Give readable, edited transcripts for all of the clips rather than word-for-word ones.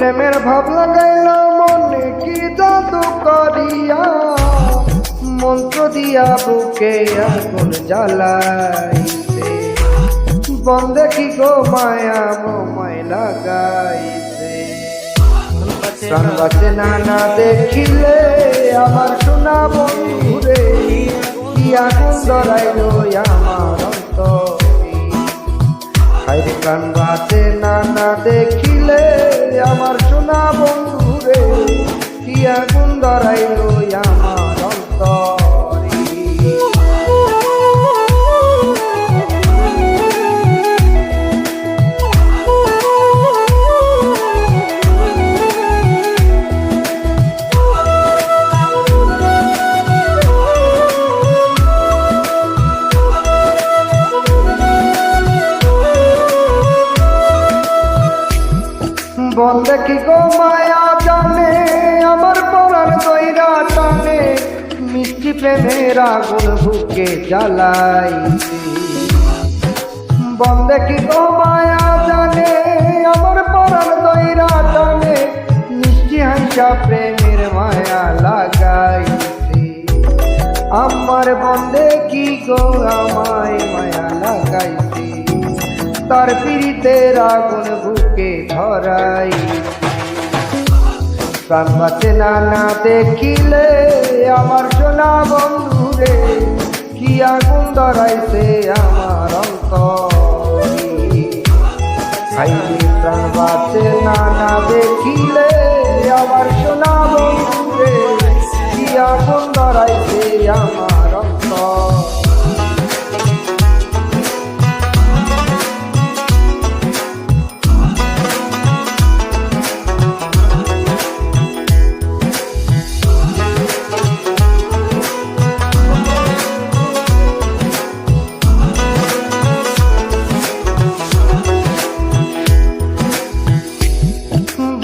প্রেমের ভাব লাগাইল মনে কি জাদু করিয়া, মন্ত্র দিয়া বুকে আগুন জ্বালাইছে, বন্দে কি গো মায়া মোমায় লাগাইছে। প্রাণ বাঁচে না না দেখিলে আমার সোনা বন্ধুরে, কি আগুন ধরাইল আমার অন্তরে। হায়রে প্রাণ বাঁচে না না দেখিলে আমার সোনা বন্ধুরে, কি আগুন ধরাইল আমার অন্তরে। বন্দে কি গো মায়া জানে আমার পরাণ দইরা টানে, মিষ্টি প্রেমের আগুন বুকে জ্বালাইছে। বন্দে কি গো মায়া জানে আমার পরাণ দইরা টানে, মিষ্টি হাসা প্রেমের মায়া লাগাইছে। আমার বন্দে কি গো আমায় মায়া লাগাইছে, তার পীড়িতের আগুন বুকে ধরাই। প্রাণ বাঁচে না না দেখিলে আমার সোনা বন্ধুরে, কি আগুন ধরাইছে আমার অন্তরে। হাইরে প্রাণ বাঁচে না না দেখিলে আমার সোনা বন্ধুরে, কি আগুন ধরাইছে আমার অন্তরে।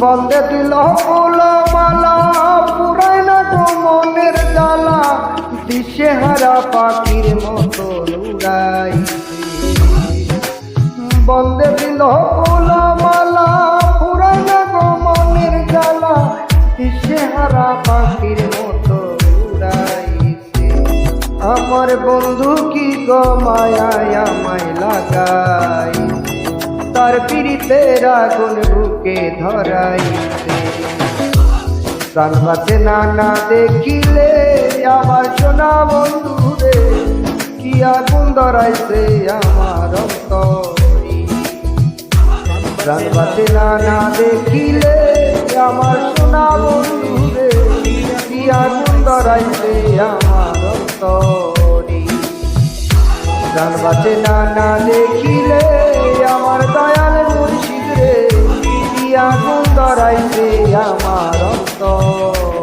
বন্দে দিল ফুল মালা পুরাই না গো মনের জ্বালা, দিশে হারা পাখির মতো উড়াই। বন্দে দিল ফুল মালা পুরাই না গো মনের জ্বালা, দিশে হারা পাখির মতো উড়াইছে। আমার বন্ধু কি গো মায়ায় আমায় লাগাই, তার পীড়িতের আগুন বুকে ধরাইছে। প্রাণ বাঁচে না না দেখিলে আমার সোনা বন্ধুরে, কি আগুন ধরাইছে আমার অন্তরে। প্রাণ বাঁচে না না দেখিলে আমার সোনা বন্ধুরে, কি আগুন ধরাইছে আমার অন্তরে। প্রাণ বাঁচে না না দেখিলে আমার দয়াল মুর্শিদ রে, কি আগুন ধরাইছে আমার অন্তরে।